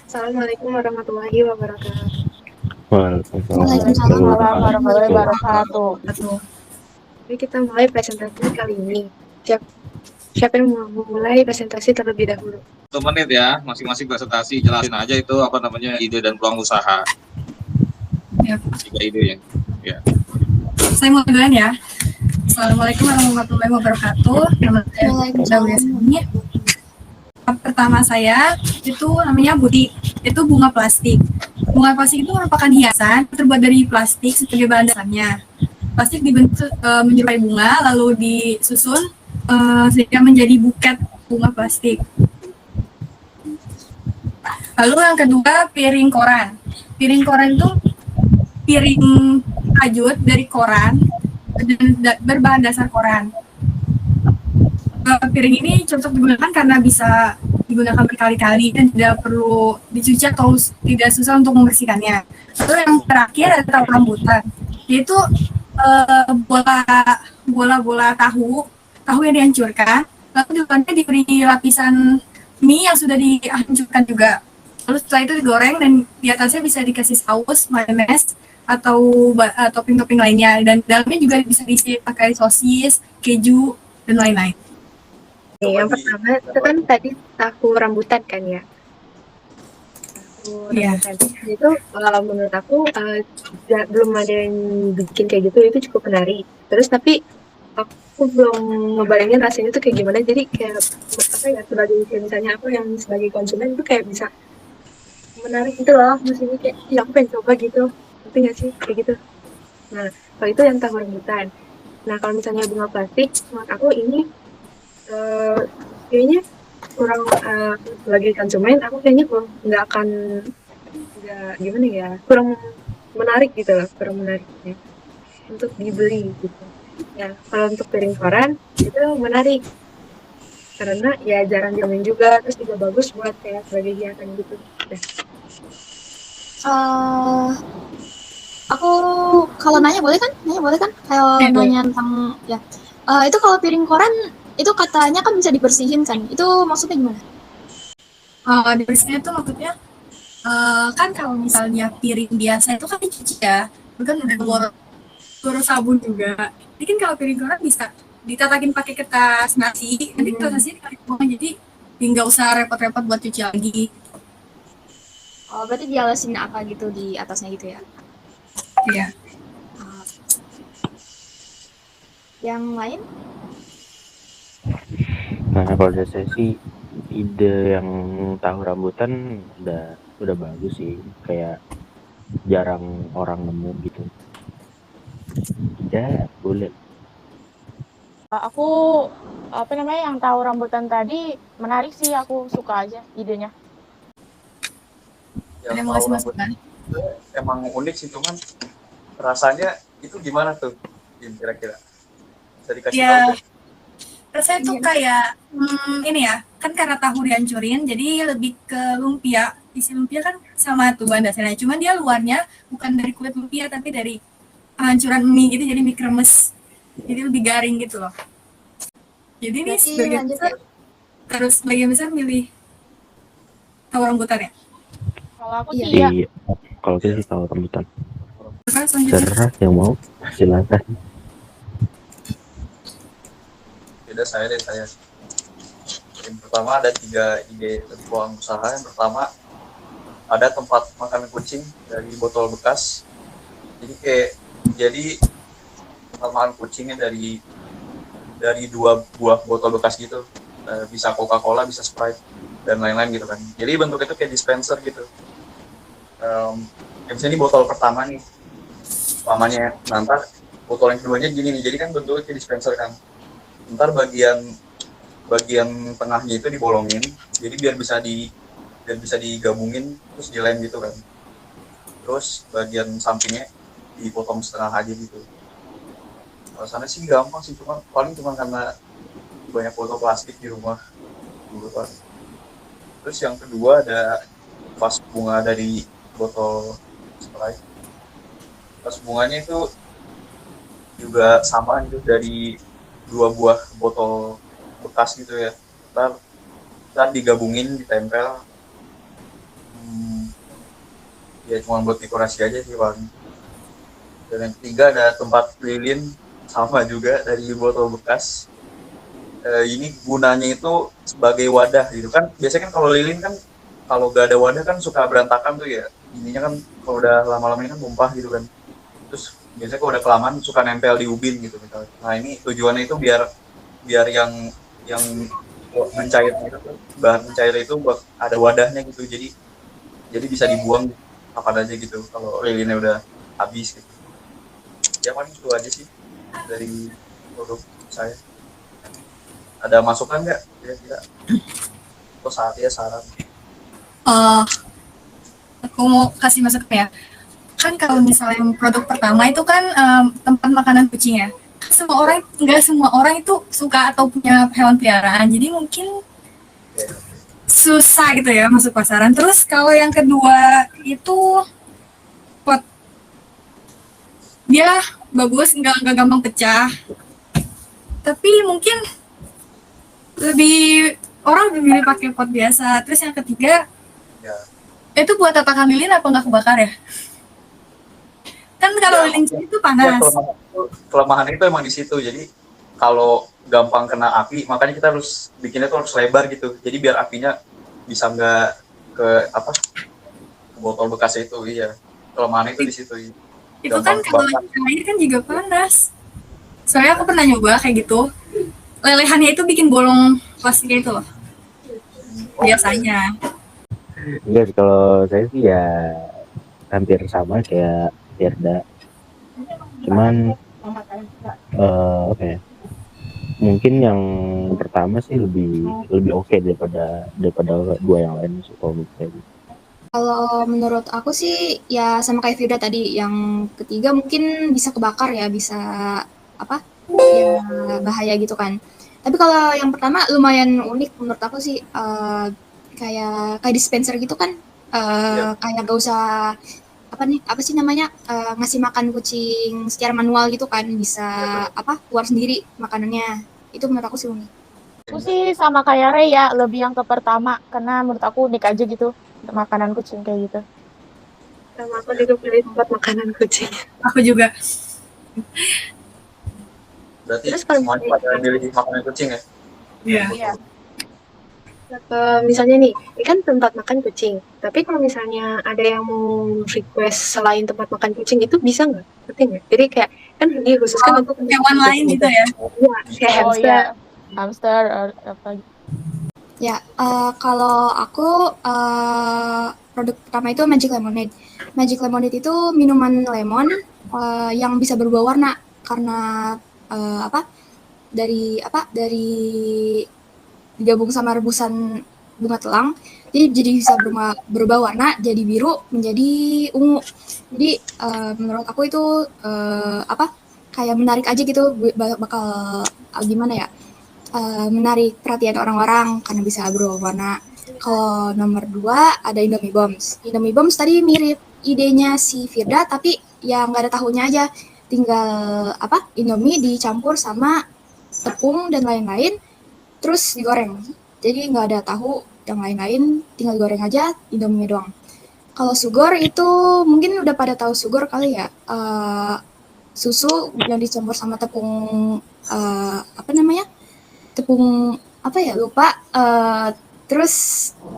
Assalamualaikum warahmatullahi wabarakatuh. Waalaikumsalam warahmatullahi wabarakatuh. Jadi kita mulai presentasi kali ini. Siapa yang mau memulai presentasi terlebih dahulu? 1 menit ya, masing-masing presentasi jelasin aja itu apa namanya ide dan peluang usaha. Ya. 3 ide ya. Saya mau duluan ya. Assalamualaikum warahmatullahi wabarakatuh. Nama saya Wiyasani. Pertama saya itu namanya Budi. Itu bunga plastik. Bunga plastik itu merupakan hiasan terbuat dari plastik sebagai bahan dasarnya. Plastik dibentuk menyerupai bunga lalu disusun sehingga menjadi buket bunga plastik. Lalu yang kedua piring koran. Piring koran itu piring rajut dari koran dan berbahan dasar koran. Piring ini cocok digunakan karena bisa digunakan berkali-kali dan tidak perlu dicuci atau tidak susah untuk membersihkannya. Lalu yang terakhir ada tahu rambutan, yaitu bola tahu yang dihancurkan, lalu di dalamnya diberi lapisan mie yang sudah dihancurkan juga. Lalu setelah itu digoreng dan di atasnya bisa dikasih saus, mayones, atau topping-topping lainnya. Dan dalamnya juga bisa diisi pakai sosis, keju, dan lain-lain. Yang pertama itu kan tadi tahu rambutan kan ya? Tahu rambutan. Itu menurut aku belum ada yang bikin kayak gitu, itu cukup menarik. Terus tapi aku belum ngebayangin rasanya tuh kayak gimana. Jadi kayak apa ya, sebagai misalnya aku yang sebagai konsumen itu kayak bisa menarik gitu loh, maksudnya kayak ya aku pengen coba gitu, ngerti nggak sih kayak gitu. Nah kalau itu yang tahu rambutan. Nah kalau misalnya bunga plastik, menurut aku ini kayaknya kurang sebagai konsumen aku kayaknya gimana ya, kurang menarik gitu loh, kurang menariknya untuk dibeli gitu. Ya kalau untuk piring koran itu menarik karena ya jarang diamin juga, terus juga bagus buat kayak sebagai hiasan gitu. Aku kalau nanya boleh kan? Kalau nanya tentang ya. Itu kalau piring koran itu katanya kan bisa dibersihin kan? Itu maksudnya gimana? Dibersihin itu maksudnya kan kalau misalnya piring biasa itu kan dicuci ya, bukan udah bawa sabun juga. Jadi kan kalau piring koran bisa ditatakin pakai kertas nasi, nanti kertas nasi ditarik buang, jadi nggak usah repot-repot buat cuci lagi. Oh, berarti dialasin apa gitu di atasnya gitu ya? Iya. Yang lain? Nah, kalau dari saya sih ide yang tahu rambutan udah bagus sih, kayak jarang orang nemu gitu. Ya, boleh. Aku yang tahu rambutan tadi menarik sih, aku suka aja idenya. Ada yang mau kasih masukan? Emang unik sih, cuman rasanya itu gimana tuh kira-kira? Bisa dikasih tahu deh. Rasanya tuh kayak ini ya, kan karena tahu dihancurin jadi lebih ke lumpia. Isi lumpia kan sama tuh bahan dasarnya, cuman dia luarnya bukan dari kulit lumpia tapi dari hancuran mie gitu, jadi mie kremes, jadi lebih garing gitu loh. Jadi ini sebagian besar terus sebagian besar milih tahu rambutan ya. Kalau aku sih Iya. Kalau kita sih tahu rambutan. Terserah yang mau silakan. Beda saya. Yang pertama ada 3 ide peluang usaha. Yang pertama ada tempat makan kucing dari botol bekas. Jadi tempat makan kucingnya dari 2 buah botol bekas gitu. Bisa Coca-Cola, bisa Sprite dan lain-lain gitu kan. Jadi bentuknya itu kayak dispenser gitu. Misalnya ini botol pertama nih, namanya. Nanti botol yang keduanya gini nih. Jadi kan bentuknya kayak dispenser kan. Ntar bagian tengahnya itu dibolongin, jadi biar bisa digabungin terus dilem gitu kan. Terus bagian sampingnya dipotong setengah aja gitu. Alasannya sih gampang sih, cuma karena banyak botol plastik di rumah dulu kan. Terus yang kedua ada vas bunga dari botol Sprite. Vas bunganya itu juga sama gitu, dari 2 buah botol bekas gitu ya. Ntar digabungin, ditempel. ya cuma buat dekorasi aja sih paling. Dan yang ketiga ada tempat lilin, sama juga dari botol bekas. Ini gunanya itu sebagai wadah gitu kan. Biasanya kan kalau lilin kan kalau gak ada wadah kan suka berantakan tuh ya. Ininya kan kalau udah lama-lama ini kan tumpah gitu kan. Terus biasanya kalau udah kelamaan suka nempel di ubin gitu misalnya. Nah ini tujuannya itu biar yang mencair itu, bahan mencair itu ada wadahnya gitu. Jadi bisa dibuang kapan aja gitu kalau lilinnya udah habis gitu. Ya paling itu aja sih dari produk saya. Ada masukan nggak kira-kira? Atau saran? Aku mau kasih masukan ya. Kan kalau misalnya yang produk pertama itu kan tempat makanan kucing ya. Kan nggak semua orang itu suka atau punya hewan peliharaan. Jadi mungkin susah gitu ya masuk pasaran. Terus kalau yang kedua itu pot, dia bagus, nggak gampang pecah. Tapi mungkin orang lebih milih pakai pot biasa. Terus yang ketiga, Ya. itu buat tatakan lilin apa nggak kebakar ya? Kan kalau Ya, lilin itu Ya, panas. kelemahan itu emang di situ. Jadi kalau gampang kena api, makanya kita harus bikinnya tuh harus lebar gitu. Jadi biar apinya bisa nggak ke ke botol bekas itu. Iya, kelemahan itu di situ. Itu kan kalau air kan juga panas. Soalnya aku pernah nyoba kayak gitu. Lelehannya itu bikin bolong plastiknya itu loh. Biasanya. Enggak, kalau saya sih ya hampir sama kayak Firda. Cuman apa ya? Mungkin yang pertama sih lebih oke daripada dua yang lain sih kalau menurut saya. Kalau menurut aku sih ya sama kayak Firda tadi, yang ketiga mungkin bisa kebakar ya, bisa apa ya, bahaya gitu kan. Tapi kalau yang pertama lumayan unik menurut aku sih, kayak dispenser gitu kan, kayak gak usah apa sih namanya, ngasih makan kucing secara manual gitu kan, bisa keluar sendiri makanannya. Itu menurut aku sih unik. Aku sih sama kayak Ray ya, lebih yang ke pertama karena menurut aku unik aja gitu untuk makanan kucing kayak gitu. Sama aku juga pilih tempat makanan kucing. Aku juga. Berarti Terus kalau semuanya pada milih makanan kucing ya? Iya. Misalnya nih, ini kan tempat makan kucing. Tapi kalau misalnya ada yang mau request selain tempat makan kucing itu bisa nggak? Ngerti nggak? Jadi kayak kan dikhususkan untuk Hewan lain gitu ya. Iya, kayak Oh hamster. iya, hamster apa gitu. Ya, kalau aku produk pertama itu Magic Lemonade. Magic Lemonade itu minuman lemon yang bisa berubah warna karena dari digabung sama rebusan bunga telang. Jadi bisa berubah warna, jadi biru menjadi ungu. Jadi menurut aku itu kayak menarik aja gitu, bakal gimana ya? Menarik perhatian orang-orang karena bisa berubah warna. Kalau nomor 2 ada Indomie Bombs. Indomie Bombs tadi mirip idenya si Firda, tapi ya nggak ada tahunya aja. Tinggal Indomie dicampur sama tepung dan lain-lain, terus digoreng. Jadi nggak ada tahu yang lain-lain, tinggal goreng aja Indomie doang. Kalau Sugor itu mungkin udah pada tahu Sugor kali ya. Susu yang dicampur sama tepung tepung lupa, terus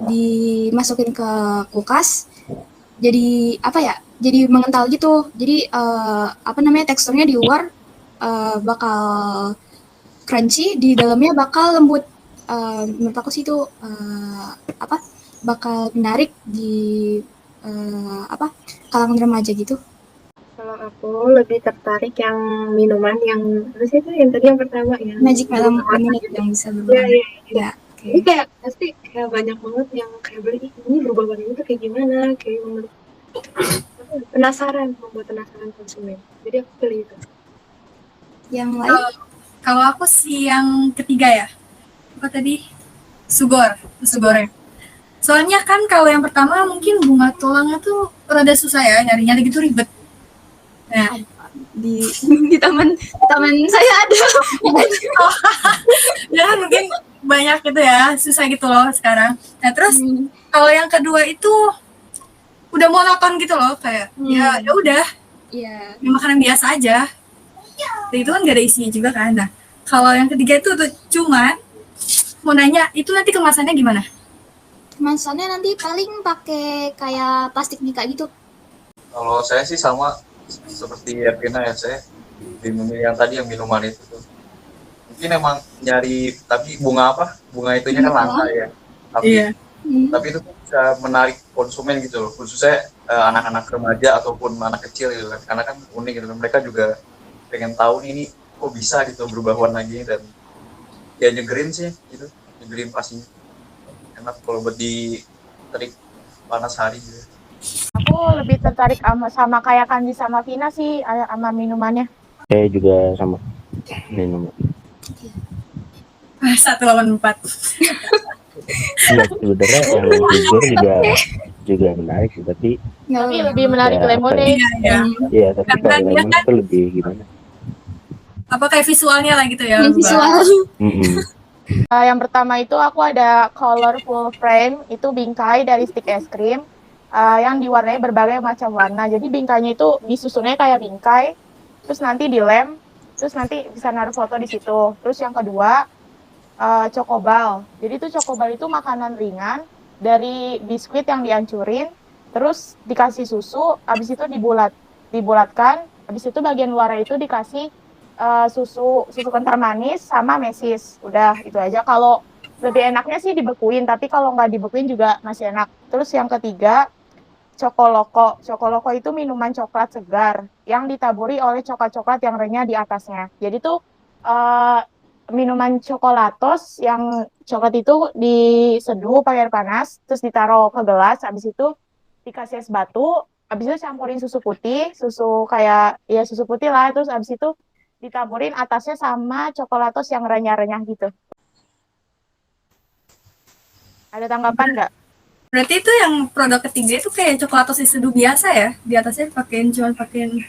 dimasukin ke kulkas, jadi jadi mengental gitu. Jadi teksturnya di luar bakal crunchy, di dalamnya bakal lembut. Menurut aku sih itu bakal menarik di kalangan remaja gitu. Kalau aku lebih tertarik yang minuman yang apa sih itu yang tadi yang pertama ya. Magic Lemonade yang bisa berubah. Iya. Ini kayak pasti kayak banyak banget yang kayak beli ini berubah warnanya tuh kayak gimana, kayak menurut membuat penasaran konsumen. Jadi aku pilih itu. Yang lain? Kalau aku sih yang ketiga ya. Apa tadi? Sugor. Soalnya kan kalau yang pertama mungkin bunga tulangnya tuh rada susah ya nyari gitu, ribet. Nah, di taman saya ada. ya mungkin banyak gitu ya, susah gitu loh sekarang. Nah terus kalau yang kedua itu udah monoton gitu loh, kayak ya udah Iya. ya makanan biasa aja. Dan itu kan gak ada isinya juga kan. Nah, kalau yang ketiga itu tuh cuman mau nanya itu nanti kemasannya gimana? Kemasannya nanti paling pakai kayak plastik mika gitu. Kalau saya sih sama seperti Ervina ya, saya memilih yang tadi yang minuman itu tuh. Mungkin emang nyari, tapi bunga itunya kan langka ya. Tapi itu tuh bisa menarik konsumen gitu loh, khususnya anak-anak remaja ataupun anak kecil gitu kan, karena kan unik gitu, mereka juga pengen tahu ini kok bisa gitu berubah warnanya, dan ya nyegerin sih gitu, nyegerin pastinya enak kalau buat di terik panas hari gitu. Aku lebih tertarik sama kayak Kandi sama Vina sih, sama minumannya. Saya juga sama minum. 184. Iya, sebenarnya yang jujur juga menarik sih, tapi lebih menarik ya, lemonade. Iya, tapi Karena kalau dia lemon kan itu lebih gimana? apa kayak visualnya lah gitu ya. Visual. Yang pertama itu aku ada colorful frame, itu bingkai dari stick es krim yang diwarnai berbagai macam warna. Jadi bingkainya itu disusunnya kayak bingkai, terus nanti dilem, terus nanti bisa naruh foto di situ. Terus yang kedua cokobal. Jadi itu cokobal itu makanan ringan dari biskuit yang dihancurin, terus dikasih susu, habis itu dibulatkan, habis itu bagian luarnya itu dikasih susu kental manis sama mesis. Udah itu aja. Kalau lebih enaknya sih dibekuin, tapi kalau nggak dibekuin juga masih enak. Terus yang ketiga Cokoloko. Cokoloko itu minuman coklat segar yang ditaburi oleh coklat-coklat yang renyah di atasnya. Jadi tuh minuman coklatos yang coklat itu diseduh pakai air panas, terus ditaruh ke gelas, habis itu dikasih es batu, habis itu campurin susu putih, susu kayak ya susu putih lah, terus habis itu ditaburin atasnya sama coklatos yang renyah-renyah gitu. Ada tanggapan nggak? Berarti itu yang produk ketiga itu kayak coklatos diseduh biasa ya? Di atasnya cuma pakein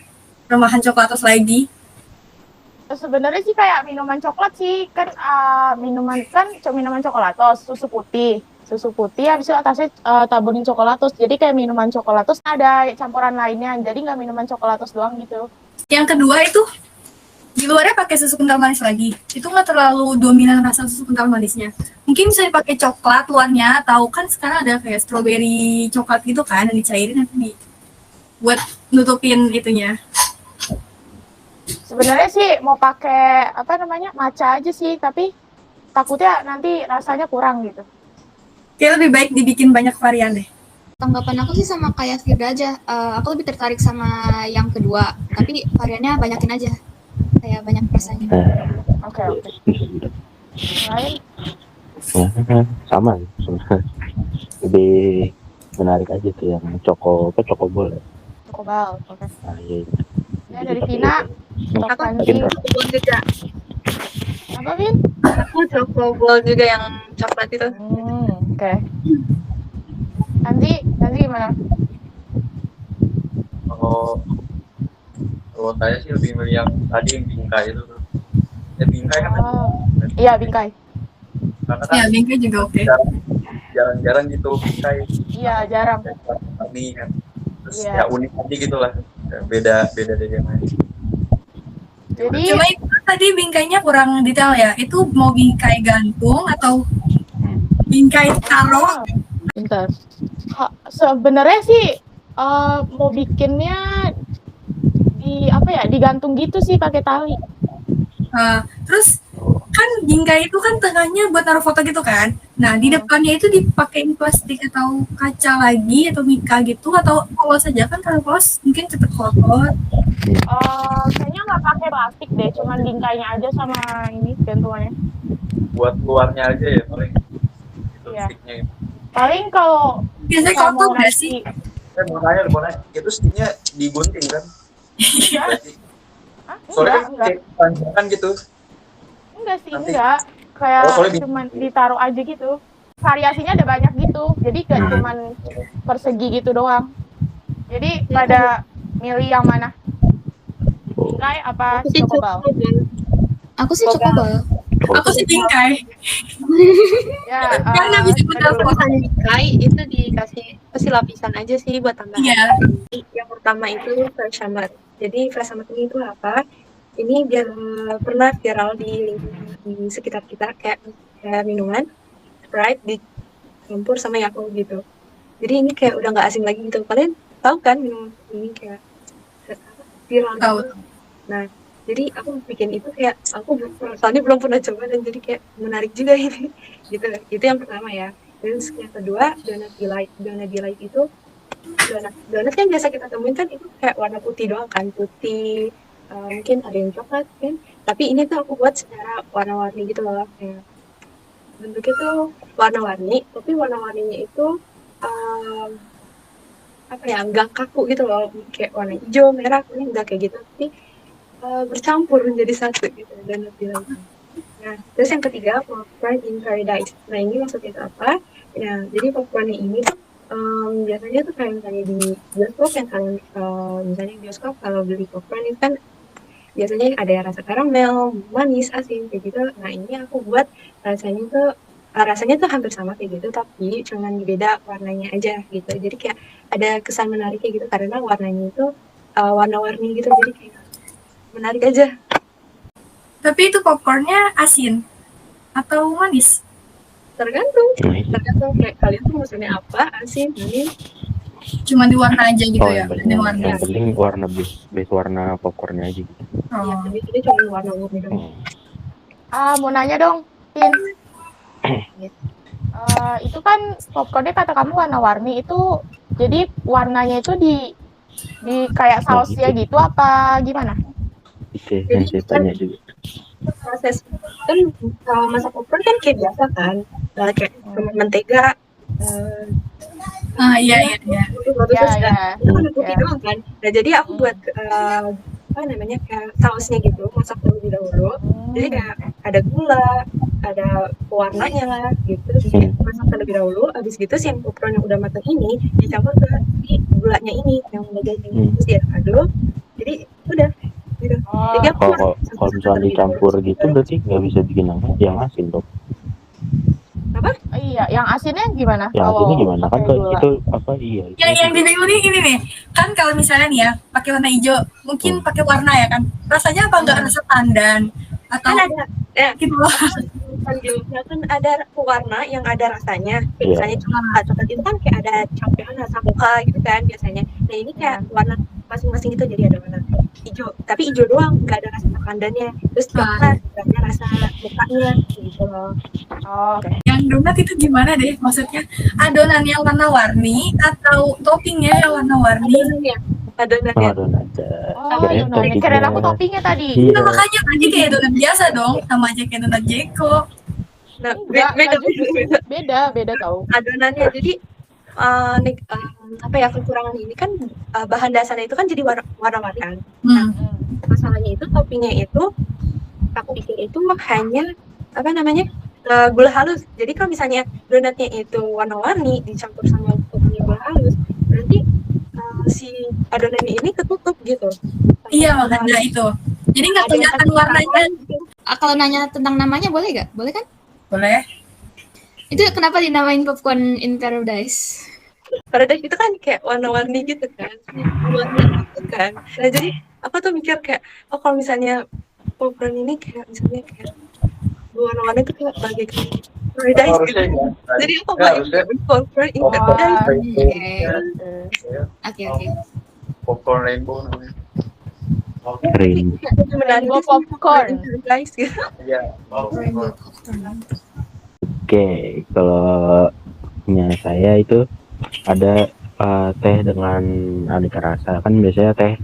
remahan coklatos lagi. Sebenarnya sih kayak minuman coklat sih, kan minuman coklatos, susu putih habis itu atasnya taburin coklatos, jadi kayak minuman coklatos ada campuran lainnya, jadi nggak minuman coklatos doang gitu. Yang kedua itu di luarnya pakai susu kental manis lagi, itu nggak terlalu dominan rasa susu kental manisnya. Mungkin bisa dipakai coklat luarnya, atau kan sekarang ada kayak strawberry coklat gitu kan, yang dicairin nanti buat nutupin itunya. Sebenarnya sih mau pakai matcha aja sih, tapi takutnya nanti rasanya kurang gitu. Kayak lebih baik dibikin banyak varian deh. Tanggapan aku sih sama kayak Firda aja. Aku lebih tertarik sama yang kedua, tapi variannya banyakin aja. Kayak banyak rasanya. Oke. Lain? Sama. Lebih menarik aja tuh yang cokobol ya. Cokobal. Oke. Iya. Ya dari Vina. Aku cokobol juga. Apa, Vin? Aku cokobol juga yang coklat itu. Oke. Nanti gimana? Kalau saya sih lebih milih yang tadi yang bingkai itu. Ya bingkai kan. Iya, bingkai. Karena kan Ya, bingkai juga oke. Jarang-jarang gitu bingkai. Iya, jarang. Ini kan. Terus ya unik aja gitu lah. Beda dari yang lain. Jadi Cuma itu tadi bingkainya kurang detail ya. Itu mau bingkai gantung atau bingkai taruh? bentar. Sebenarnya sih mau bikinnya digantung gitu sih pakai tali. Terus kan bingkai itu kan tengahnya buat taruh foto gitu kan. Nah di depannya itu dipakein plastik atau kaca lagi atau mika gitu, atau polos saja kan? Kalau polos mungkin cepet kotor. Kayaknya nggak pakai plastik deh, cuman bingkainya aja sama ini gantungannya. Buat luarnya aja ya paling. Iya. Sticknya. Paling kalau Biasanya kotor nggak sih? Saya mau nanya, itu sticknya digunting kan? Iya. Soalnya enggak. panjangan gitu. Enggak sih, Nanti. enggak. Kayak soalnya cuman ditaruh aja gitu. Variasinya ada banyak gitu. Jadi kayak cuman persegi gitu doang. Jadi pada milih yang mana? Bingkai apa cokobal? Aku sih cokobal. Aku sih bingkai. Ya, Karena bisa benar Kalau misalnya bingkai itu dikasih kasih lapisan aja sih buat tambahan. Iya. Yang pertama itu fresh summer. Jadi fresh summer ini itu apa? Ini biar pernah viral di sekitar kita kayak minuman Sprite dicampur sama Yakult gitu. Jadi ini kayak udah nggak asing lagi gitu. Kalian tahu kan minuman ini kayak viral Tahu. gitu. Nah, jadi aku bikin itu kayak aku soalnya belum pernah coba dan jadi kayak menarik juga ini. Gitu. Itu yang pertama ya. Terus yang kedua, donut delight. Donut delight itu donat yang biasa kita temuin kan itu kayak warna putih doang kan, putih, mungkin ada yang coklat kan. Tapi ini tuh aku buat secara warna-warni gitu loh. Kayak bentuknya tuh warna-warni, tapi warna-warninya itu apa ya, enggak kaku gitu loh, kayak warna hijau, merah, kuning, enggak kayak gitu, tapi bercampur menjadi satu gitu donut delight. Nah, terus yang ketiga, popcorn in paradise. Nah, ini maksudnya itu apa? Ya, jadi popcornnya ini tuh biasanya tuh kayak misalnya di bioskop yang kalian misalnya di bioskop kalau beli popcorn itu kan biasanya ada rasa karamel, manis, asin kayak gitu. Nah, ini aku buat rasanya tuh hampir sama kayak gitu, tapi cuman beda warnanya aja gitu. Jadi kayak ada kesan menarik kayak gitu karena warnanya itu warna-warni gitu, jadi kayak menarik aja. Tapi itu popcornnya asin atau manis? Tergantung Nah, itu. kayak kalian tuh maksudnya apa, asin, manis. Cuma di warna aja gitu Oh, ya? yang Di penting, warna. yang penting warna base warna popcornnya aja gitu. Iya, Oh. tapi ini cuma warna-warni doang. Hmm. Mau nanya dong, Tin. Itu kan popcornnya kata kamu warna-warni itu, jadi warnanya itu di kayak sausnya gitu apa gimana? Itu yang saya tanya juga. Proses kan masak popcorn kan kayak biasa kan, kayak mentega, Iya. terus Ya. itu kan putih Ya. doang kan. Nah, jadi aku buat apa namanya, kayak sausnya gitu, masak terlebih dahulu. Jadi kayak ada gula, ada pewarnanya lah gitu. Jadi masak terlebih dahulu, habis gitu si popcorn yang udah matang ini dicampur ke si gulanya ini yang udah jadi, terus diaduk. Jadi udah gitu. Jadi aku Kalau misalnya dicampur gitu berarti nggak bisa bikin yang asin dong. Iya, yang asinnya gimana? Yang asinnya gimana kan pakai gula? itu apa iya? Yang dibingung ini nih, kan kalau misalnya nih ya pakai warna hijau, mungkin pakai warna ya kan, rasanya apa nggak rasa pandan atau kan ada ya gitu loh? Panggilnya kan ada warna yang ada rasanya. Iya. Misalnya coklat itu kan kayak ada campuran rasa mocha gitu kan biasanya. Nah, ini kayak warna masing-masing itu jadi ada warna hijau, tapi hijau doang, nggak ada rasa pandannya. Terus coklat nggak ada rasa mochanya gitu loh. Oh, oke. Yang donat itu gimana deh? Maksudnya adonan yang warna-warni atau toppingnya yang warna-warni? Adonannya. Oh, adonannya. Kirain aku toppingnya tadi. Iya. Nah, makanya aja kayak donat biasa dong, sama aja kayak donat Jeko. Nah, Enggak beda. beda tahu. Adonannya jadi apa ya, kekurangan ini kan bahan dasarnya itu kan jadi warna-warni kan. Masalahnya itu toppingnya itu aku pikir itu hanya apa namanya, gula halus. Jadi kalau misalnya donatnya itu warna-warni dicampur sama toppingnya gula halus, berarti si adonannya ini ketutup gitu. Iya, makanya itu. Jadi nggak kelihatan warnanya. Kalau nanya tentang namanya boleh nggak? Boleh kan? Boleh. Itu kenapa dinamain popcorn in paradise? Paradise itu kan kayak warna-warni gitu kan, warna gitu kan. Nah, jadi aku tuh mikir kayak, oh kalau misalnya popcorn ini kayak misalnya kayak warna-warni itu kayak bagaikan paradise gitu. Jadi aku buat popcorn in paradise. Oke. Popcorn rainbow namanya. Keren. Rainbow popcorn. Guys gitu. Iya. Oke, kalau punya saya itu ada teh dengan aneka rasa. Kan biasanya teh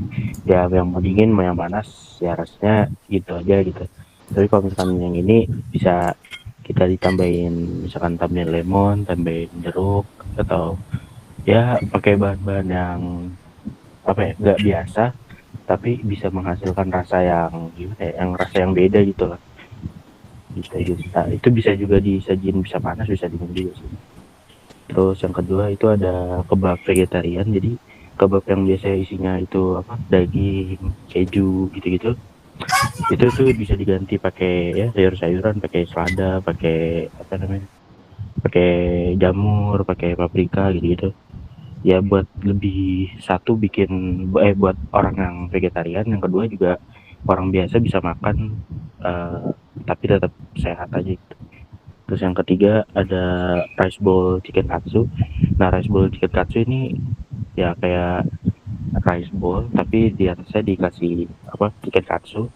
ya yang mau dingin mau yang panas ya rasanya gitu aja gitu. Tapi kalau misalkan yang ini bisa kita ditambahin, misalkan tambahin lemon, tambahin jeruk, atau ya pakai bahan-bahan yang apa ya, nggak biasa tapi bisa menghasilkan rasa yang gimana ya, yang rasa yang beda gitu lah. Itu bisa juga disajin, bisa panas bisa dingin juga sih. Terus yang kedua itu ada kebab vegetarian. Jadi kebab yang biasanya isinya itu apa, daging, keju gitu-gitu, itu tuh bisa diganti pakai ya sayur-sayuran, pakai selada, pakai apa namanya, pakai jamur, pakai paprika gitu-gitu. ya buat lebih satu bikin buat orang yang vegetarian, yang kedua juga orang biasa bisa makan tapi tetap sehat aja gitu. Terus yang ketiga ada rice bowl chicken katsu. Nah, rice bowl chicken katsu ini ya kayak rice bowl tapi di atasnya dikasih chicken katsu.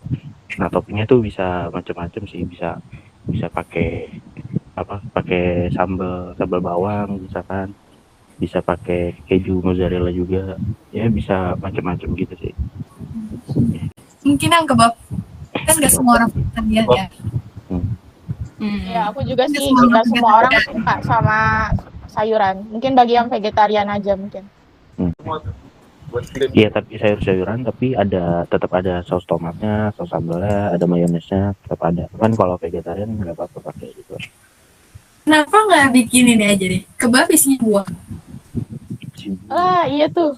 Nah, toppingnya tuh bisa macam-macam sih, bisa pakai pakai sambal bawang misalkan, bisa pakai keju mozzarella juga, ya bisa macam-macam gitu sih. Mungkin yang kebab kan nggak semua orang vegetarian ya. Ya, aku juga sih nggak semua orang suka sama sayuran. Mungkin bagi yang vegetarian aja mungkin. Iya, tapi sayur-sayuran tapi tetap ada saus tomatnya, saus sambalnya, ada mayonesnya, tetap ada. Kan kalau vegetarian nggak apa-apa pakai gitu. Kenapa nggak bikin ini aja deh? Kebab isinya buah. Ah, iya tuh.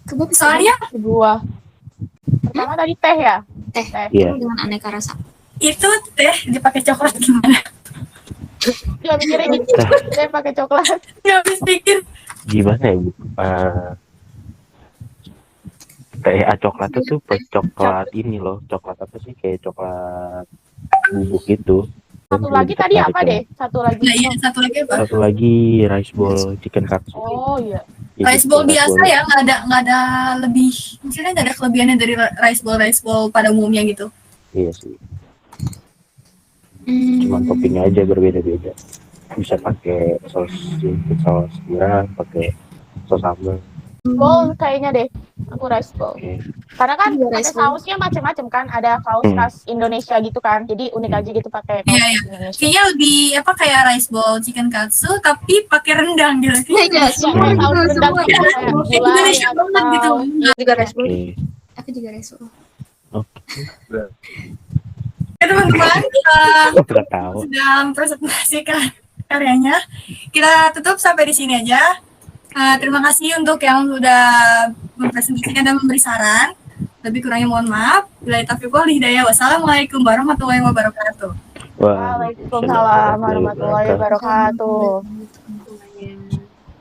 Kebab Soalnya Buah. Pertama tadi teh ya? teh Iya. dengan aneka rasa. itu teh dipakai coklat gimana? Dia mikirnya gitu. Teh pakai coklat. Nggak habis pikir. Gimana ya, Bu? Teh coklat itu coklat ini loh, coklat apa sih, kayak coklat bubuk gitu. Satu lagi tadi apa deh? Satu lagi. Nah iya, satu lagi apa? Satu lagi rice bowl chicken katsu. Oh iya. Rice bowl biasa ya, nggak ada lebih, maksudnya nggak ada kelebihannya dari rice bowl pada umumnya gitu. Iya sih. Cuma toppingnya aja berbeda-beda. Bisa pakai saus tiram, pakai saus sambal. Bowl kayaknya deh. Aku rice bowl. Oke. Karena kan Iya, pakai rice bowl. sausnya macam-macam kan. Ada saus khas Indonesia gitu kan. Jadi unik aja gitu pakai saus Iya, iya. Indonesia. Kayaknya lebih kayak rice bowl chicken katsu tapi pakai rendang gitu. Iya, semua Iya, saus rendang semua. gitu, kayak gulai Indonesia banget gitu. atau juga rice bowl. Oke. Aku juga rice bowl. Ya teman-teman, Nggak tahu. sudah mempresentasikan karyanya. Kita tutup sampai di sini aja. Terima kasih untuk yang sudah mempresentasikan dan memberi saran. Lebih kurangnya mohon maaf. Bila taufiq wal hidayah. Wassalamualaikum warahmatullahi wabarakatuh. Waalaikumsalam warahmatullahi wabarakatuh.